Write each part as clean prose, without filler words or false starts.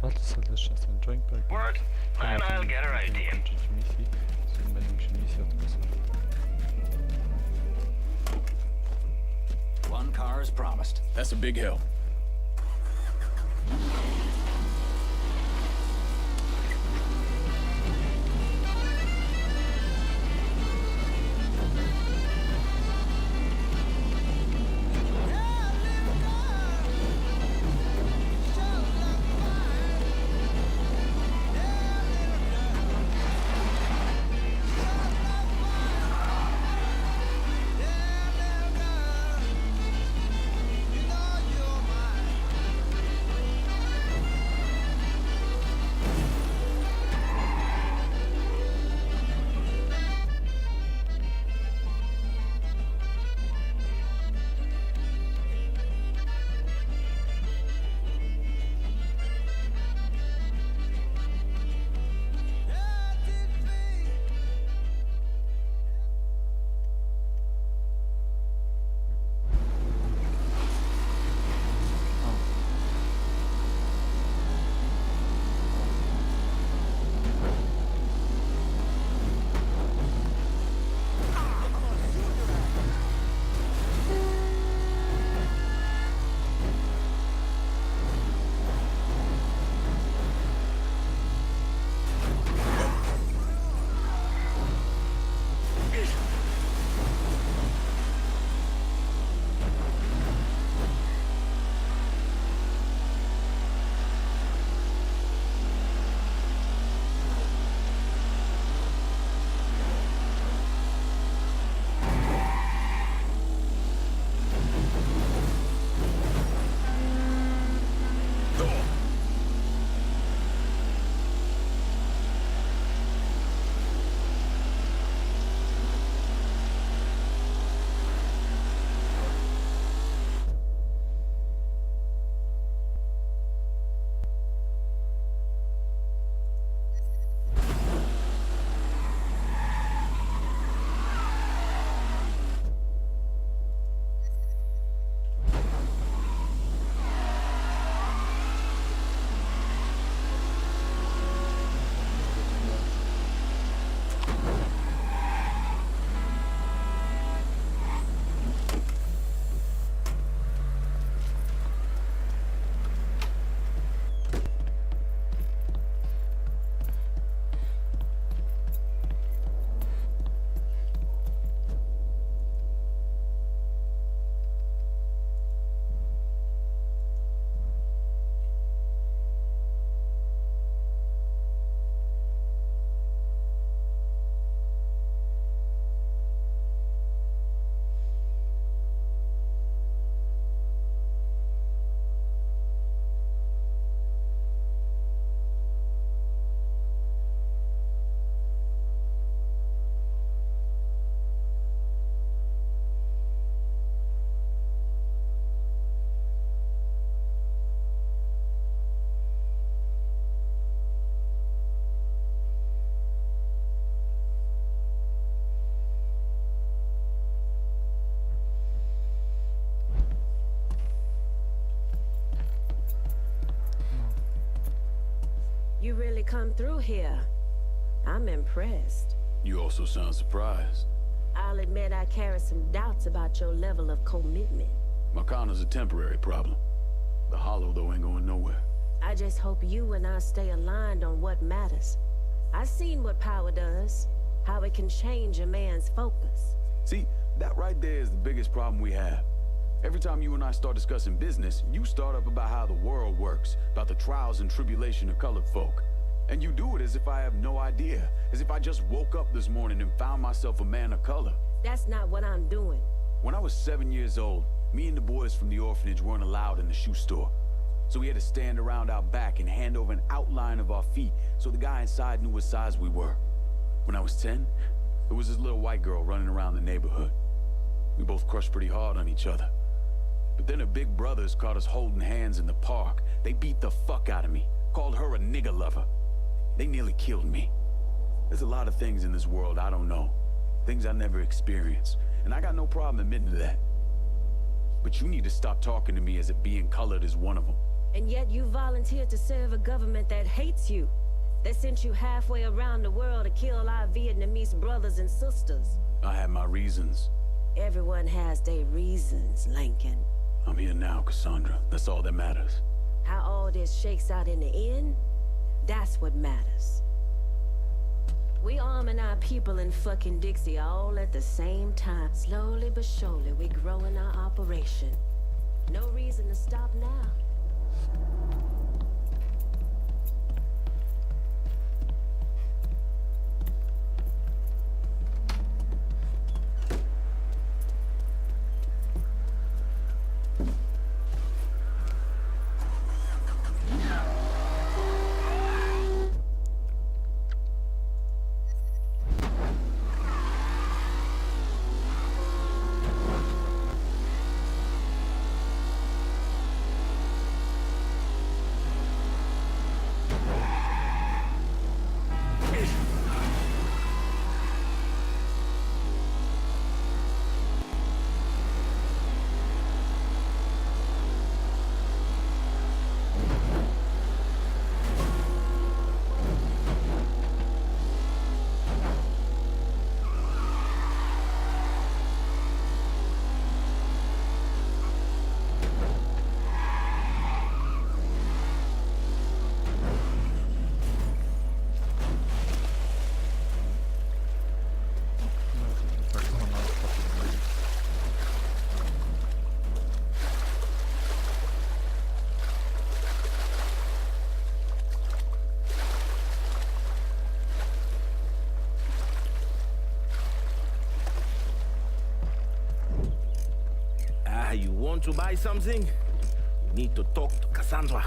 Bardzo serdecznie jestem Jointback. Word. And I'll get her out to you. Kończyć misji. Będą się misje odkasowe. One car as promised. That's a big help. You really come through here. I'm impressed. You also sound surprised. I'll admit I carry some doubts about your level of commitment. Makana's a temporary problem. The Hollow, though, ain't going nowhere. I just hope you and I stay aligned on what matters. I've seen what power does, how it can change a man's focus. See, that right there is the biggest problem we have. Every time you and I start discussing business, you start up about how the world works, about the trials and tribulation of colored folk. And you do it as if I have no idea, as if I just woke up this morning and found myself a man of color. That's not what I'm doing. When I was 7 years old, me and the boys from the orphanage weren't allowed in the shoe store. So we had to stand around out back and hand over an outline of our feet so the guy inside knew what size we were. When I was 10, there was this little white girl running around the neighborhood. We both crushed pretty hard on each other. But then her big brothers caught us holding hands in the park. They beat the fuck out of me, called her a nigger lover. They nearly killed me. There's a lot of things in this world I don't know, things I never experienced, and I got no problem admitting to that. But you need to stop talking to me as if being colored is one of them. And yet you volunteered to serve a government that hates you, that sent you halfway around the world to kill our Vietnamese brothers and sisters. I had my reasons. Everyone has their reasons, Lincoln. I'm here now, Cassandra. That's all that matters. How all this shakes out in the end, that's what matters. We arming our people in fucking Dixie all at the same time. Slowly but surely, we growing our operation. No reason to stop now. Tak samo na ostatnim. You want to buy something? You need to talk to Cassandra.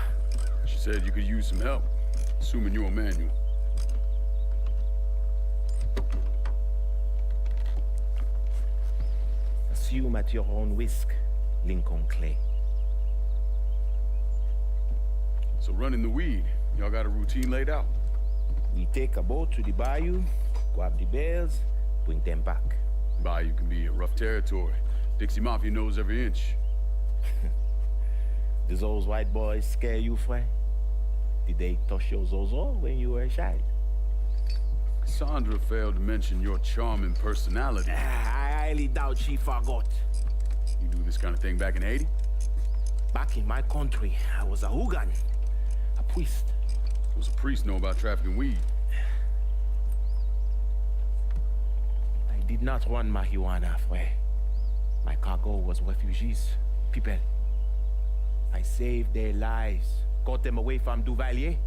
She said you could use some help, assuming you're Manuel. Assume at your own risk, Lincoln Clay. So running the weed, y'all got a routine laid out? We take a boat to the bayou, grab the bears, bring them back. Bayou can be a rough territory. Dixie Mafia knows every inch. Does those white boys scare you, Frey? Did they touch your zozo when you were a child? Cassandra failed to mention your charming personality. I highly doubt she forgot. You do this kind of thing back in Haiti? Back in my country, I was a hooligan, a priest. Does a priest know about trafficking weed? I did not run marijuana, Frey. My cargo was refugees, people. I saved their lives, got them away from Duvalier.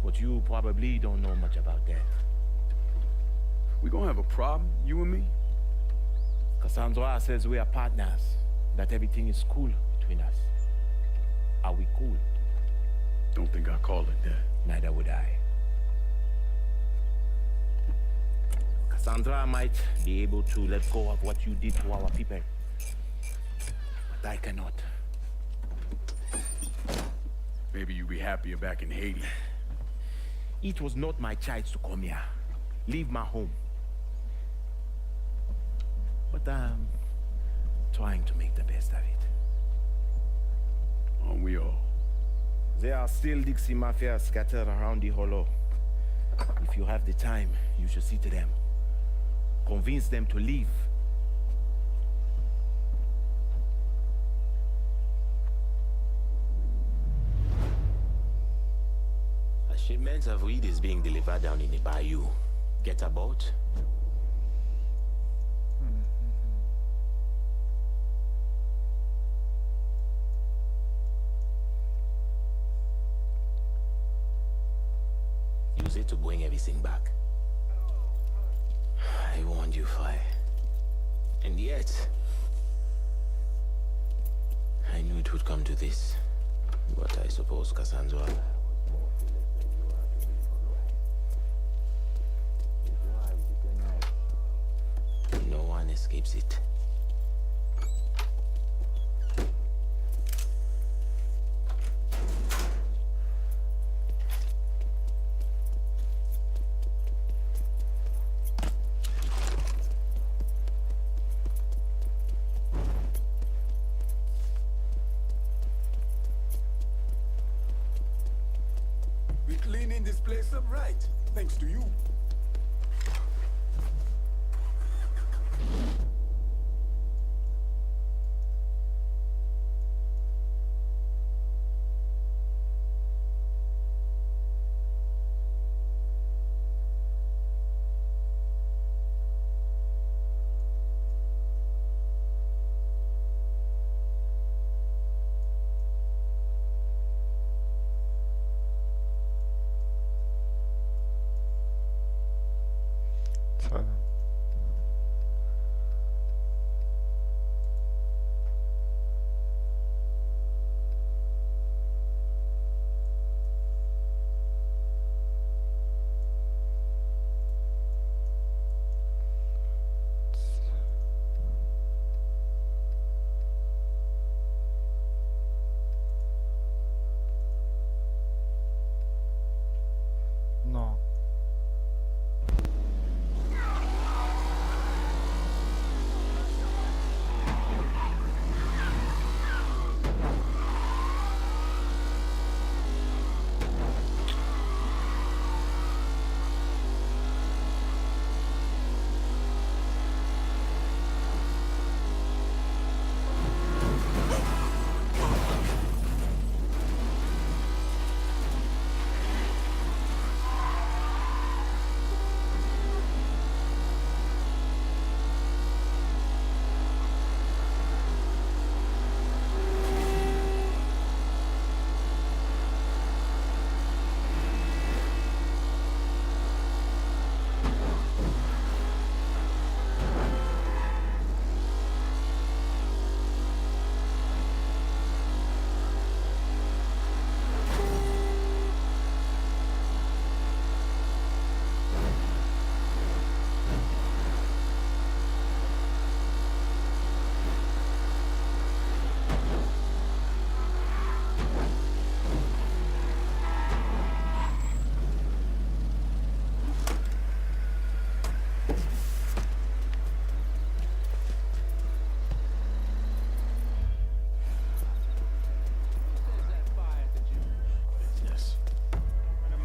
But you probably don't know much about that. We gonna have a problem, you and me? Cassandra says we are partners, that everything is cool between us. Are we cool? Don't think I call it that. Neither would I. Cassandra might be able to let go of what you did to our people. But I cannot. Maybe you'd be happier back in Haiti. It was not my choice to come here. Leave my home. But I'm trying to make the best of it. Aren't we all? There are still Dixie Mafia scattered around the hollow. If you have the time, you should see to them. Convince them to leave. A shipment of weed is being delivered down in the bayou. Get a boat. Use it to bring everything back. I warned you, Fry. And yet, I knew it would come to this. But I suppose Cassandra was more foolish than you are to be for right. No one escapes it. cleaning this place up right, thanks to you. Co? No.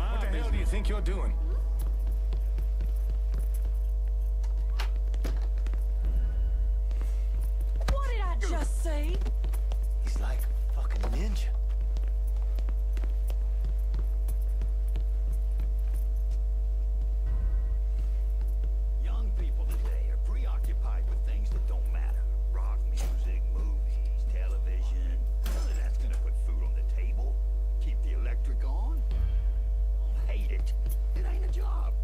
What the hell do you think you're doing? What did I just say? He's like a fucking ninja. Young people today are preoccupied with things that don't matter. Rock music, movies, television. None of that's gonna put food on the table. Keep the electric on. I'll hate it. It ain't a job.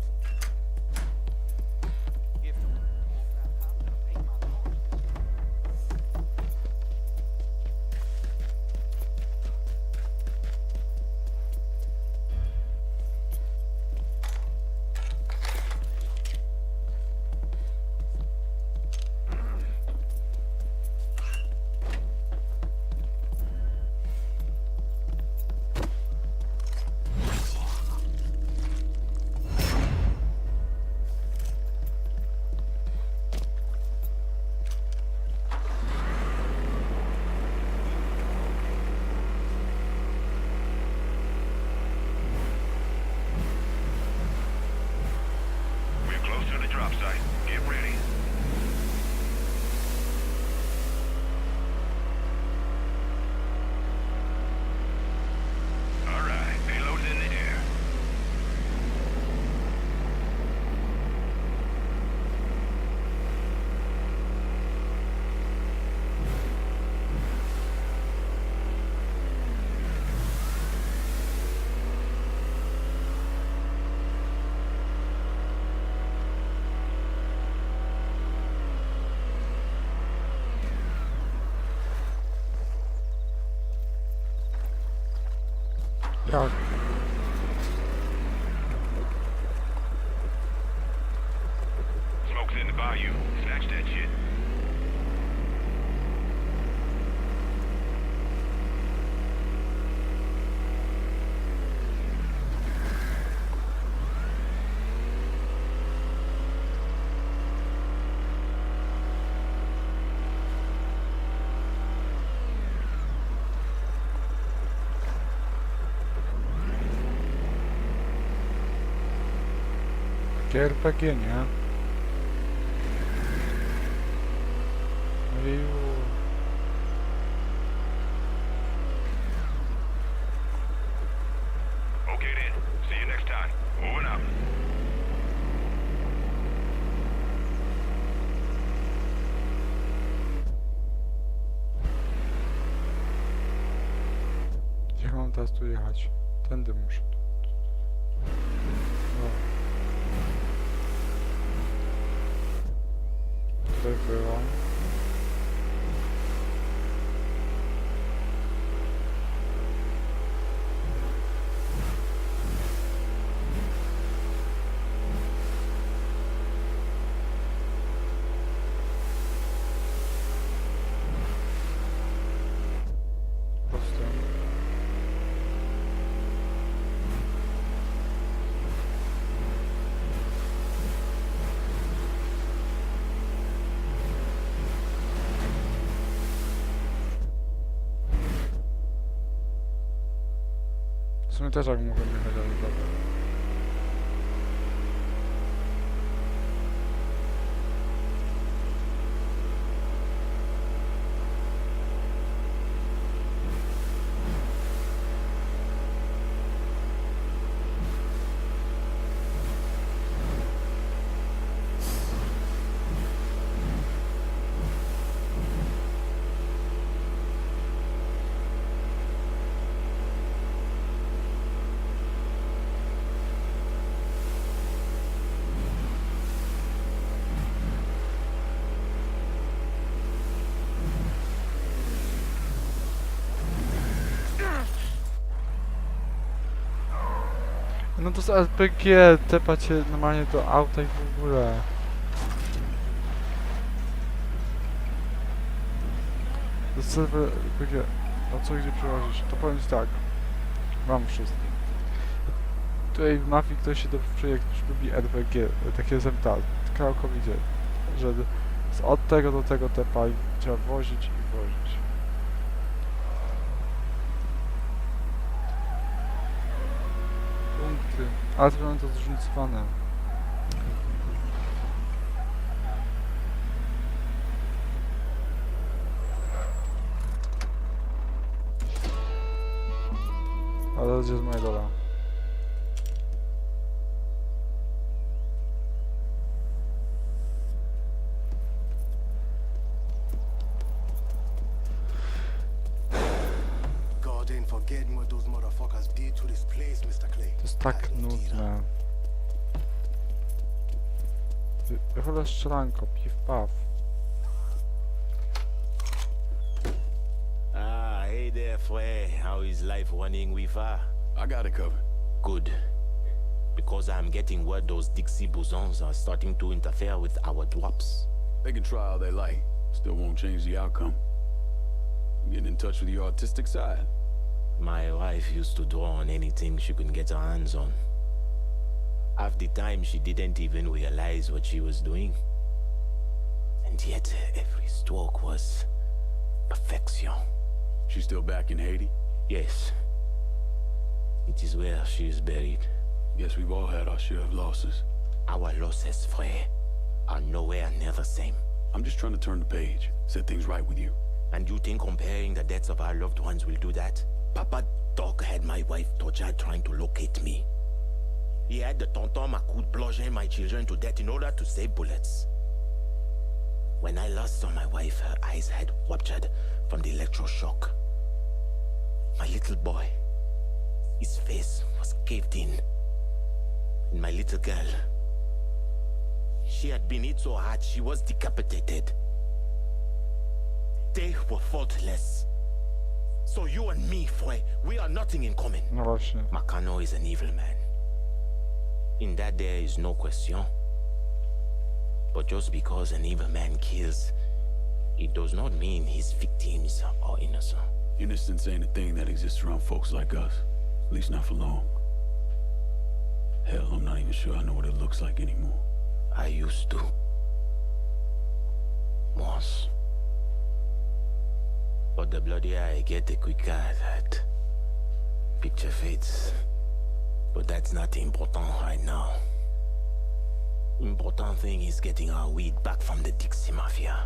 We're close to the drop site. Get ready. All right, payload's in the air. Jak? Smoke's in the bayou. Snatch that shit. Takie RPG, nie? Ojeju. Okay then. See you next time. Moving out. Jak mam teraz tu jechać? Tędy muszę. No. Tutaj było. Prosto. W sumie też jak mogłem jechać, ale dobra. No to z RPG tepa cię normalnie do auta i w ogóle. To serwer RPG, o co gdzie przyłożyć? To powiem ci tak. Mam wszystko. Tutaj w mafii ktoś się do projekt lubi RPG, takie zemta, całkowicie. Że od tego do tego tepa i trzeba wozić i wozić. Punkty. Ale zrobione to zróżnicowane. Ale gdzie jest moja dola? God ain't forgetting what those motherfuckers did to this place, Mr. Clay. To jest tak nudne. Chyba strzelanko, piw, paw. Ah, hey there, Frey. How is life running with her? I got it covered. Good. Because I'm getting word those Dixie bosons are starting to interfere with our drops. They can try all they like. Still won't change the outcome. Getting in touch with your artistic side. My wife used to draw on anything she could get her hands on. Half the time she didn't even realize what she was doing. And yet every stroke was perfection. She's still back in Haiti? Yes. It is where she is buried. Guess we've all had our share of losses. Our losses, Frey, are nowhere near the same. I'm just trying to turn the page, set things right with you. And you think comparing the deaths of our loved ones will do that? Papa Doc had my wife tortured trying to locate me. He had the tonton Macoud plunging my children to death in order to save bullets. When I last saw my wife, her eyes had ruptured from the electroshock. My little boy, his face was caved in. And my little girl, she had been hit so hard she was decapitated. They were faultless. So you and me, Frey, we are nothing in common. No właśnie. Makano is an evil man. In that there is no question. But just because an evil man kills, it does not mean his victims are innocent. Innocence ain't a thing that exists around folks like us. At least not for long. Hell, I'm not even sure I know what it looks like anymore. I used to. Once. But the bloodier I get, the quicker that picture fades. But that's not important right now. Important thing is getting our weed back from the Dixie Mafia.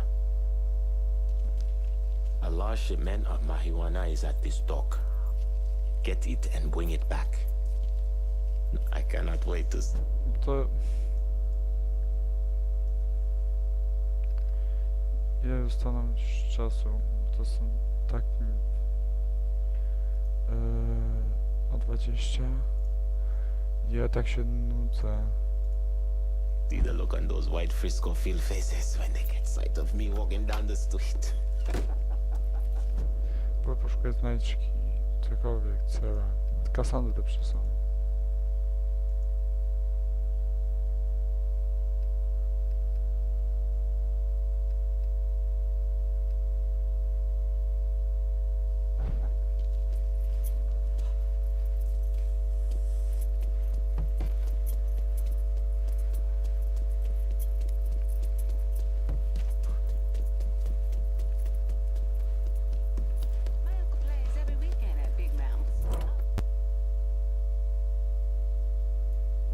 A large shipment of marijuana is at this dock. Get it and bring it back. I cannot wait to... To... Ile zostaną już czasu? To są takim... o 20. Ja tak się nudzę. See the look on those white Frisco field faces when they get sight of me walking down the street. Poszukuję znajdźki, cokolwiek, cela. Kasandry lepsze są. My uncle plays every weekend at Big Mouth.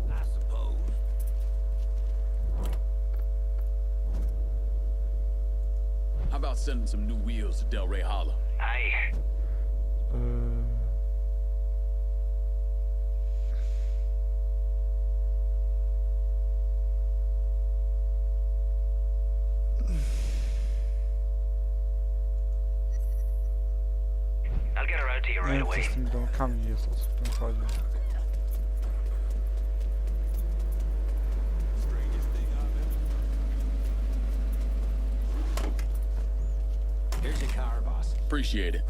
I suppose. How about sending some new wheels to Delray Hollow? Aye. I'll get her out to you Nie right wiem, co away. z tymi domkami jest, o co w tym chodzi. Here's your car, boss. Appreciate it.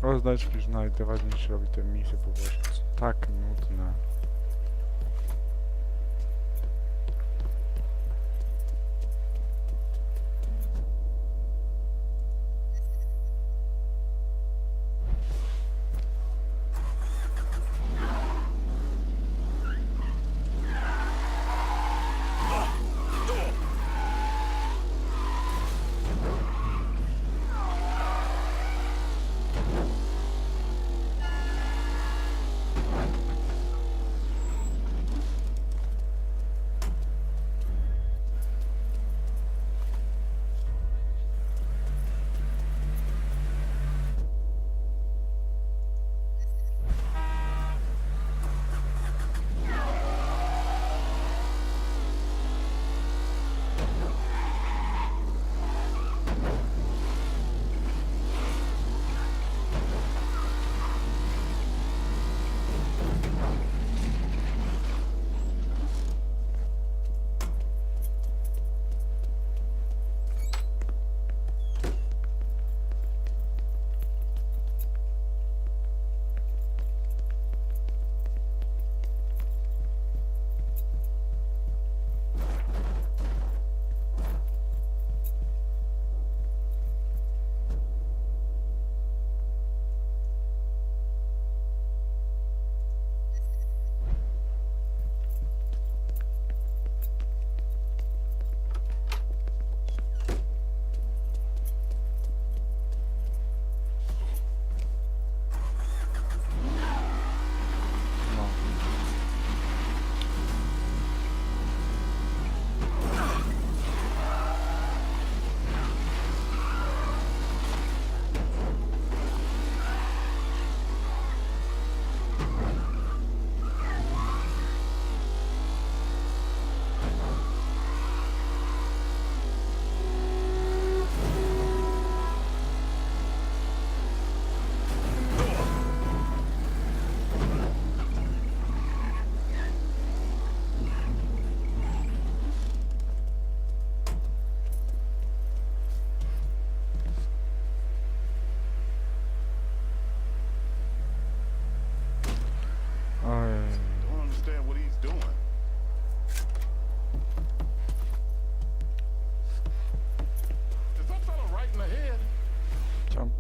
O, znajdźki już najważniejsze robi te misje poboczne. Tak nudne.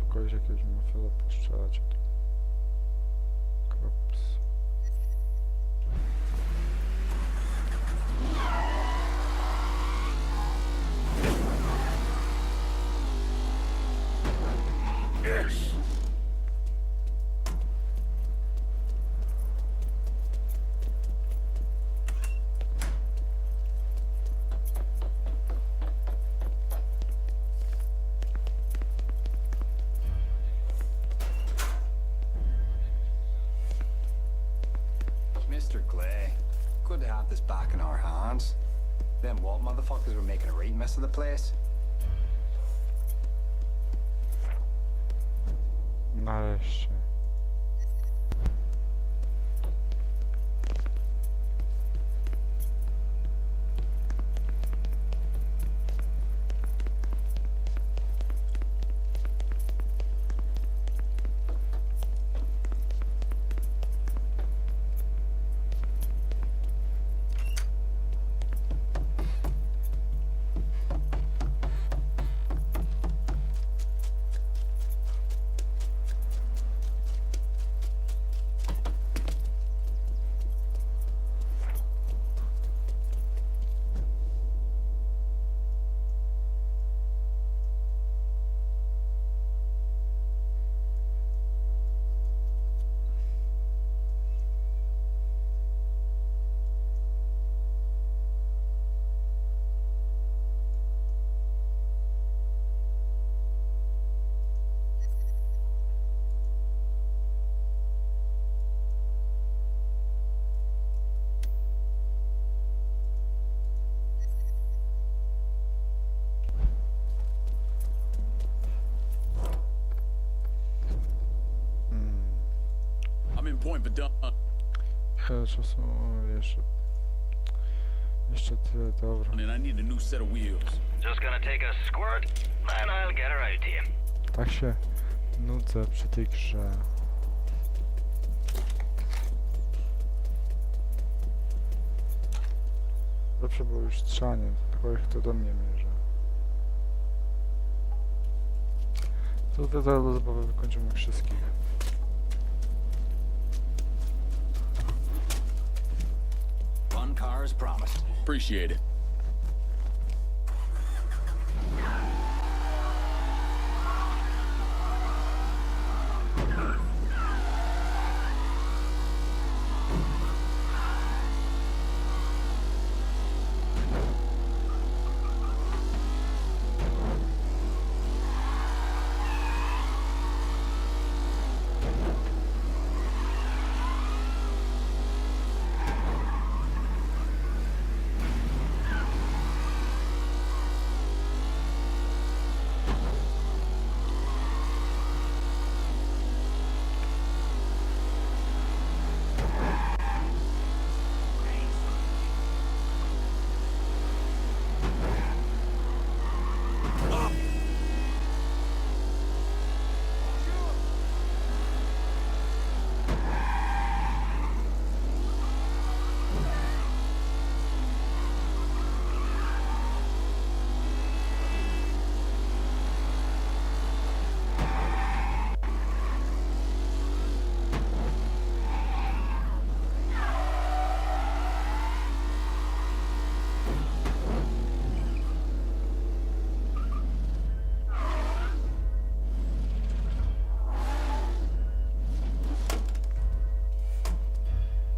Kogoś jakiegoś mafioza postrzelać. Krops. Yes. Mr. Clay, good to have this back in our hands. Them what motherfuckers were making a right mess of the place? Nareszcie. I'm in point for done. Chwilę czasu, jeszcze tyle, dobra. And I need a new set of wheels. Just gonna take a squirt, and I'll get her out to you. Tak się nudzę przy tej grze. Lepsze było już strzanie, chyba ich to do mnie mierzy. To zaraz do zabawy wykończymy wszystkich. Fun car as promised. Appreciate it.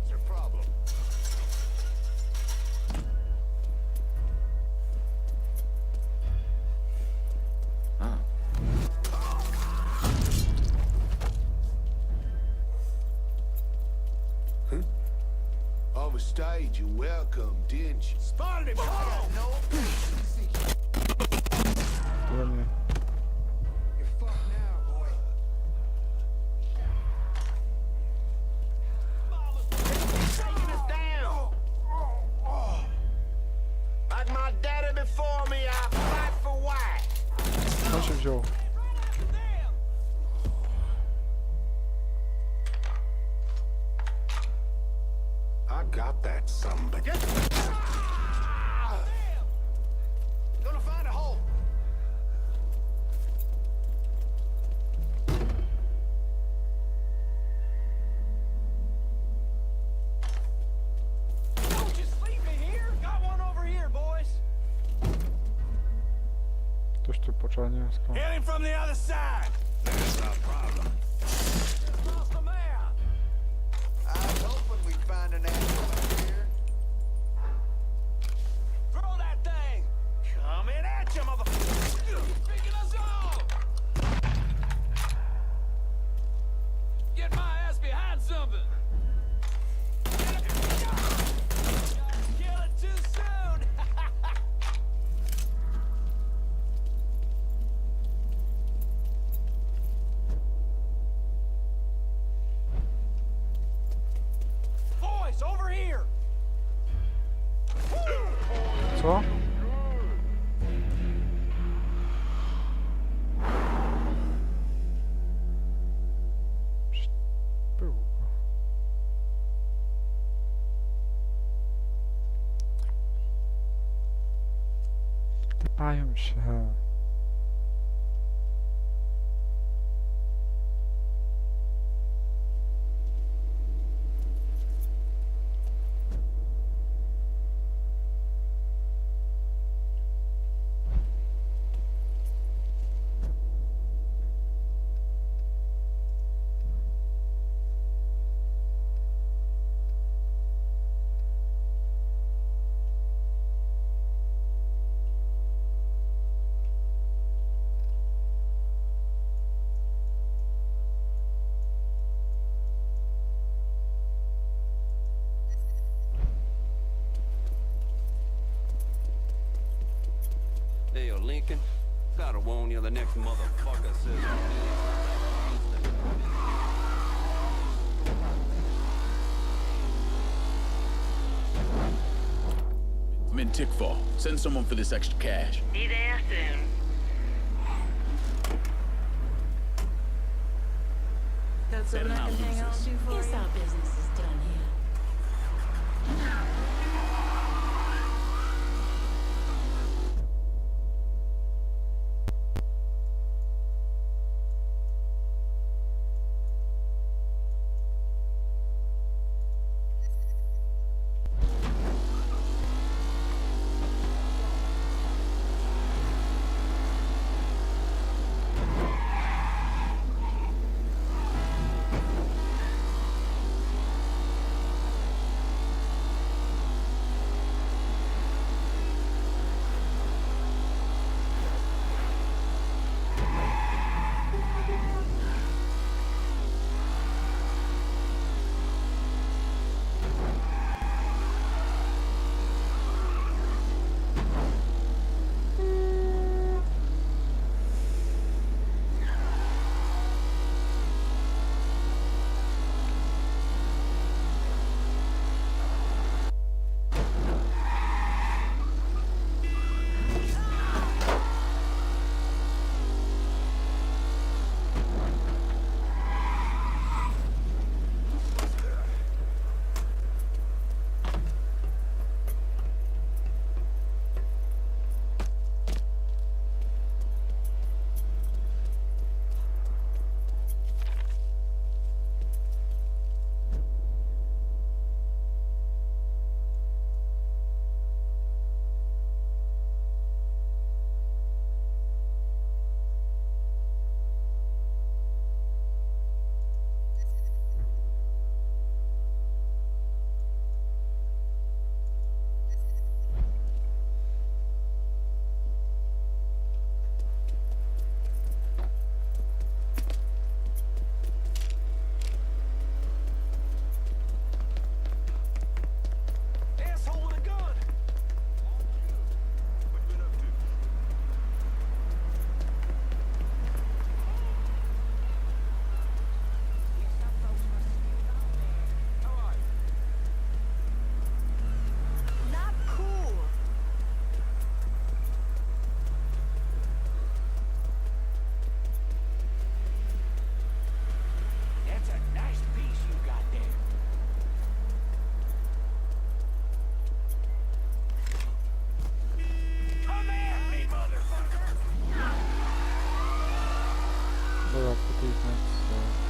What's your problem? Overstayed your welcome, didn't you? Spotted him! No. Dokładnie. You're fucked now, boy. Taking us down! Like my daddy before me, I fight for white. Co się wziął? I got that sumbitch. Gonna find a hole. Don't you sleep in here? Got one over here, boys. Ktoś tu poczanie skąd? Hit him from the other side. That's no problem. Lost a man. I was hoping we'd find an animal up here. Throw that thing. Coming at you, motherfucker. You're picking us off. Get my ass behind something. Kill it too soon. Boys, over here. Co? Był. Typają się. Hey, yo, Lincoln. Gotta warn you, the next motherfucker says. I'm in Tickfall. Send someone for this extra cash. Be there soon. got something I can hang on to for Guess you? our business is done here. Asshole with a gun! What you been up to? How are you? Not cool. That's a nice piece you got there. Come at me, motherfucker! Dobra, po tej znaczce.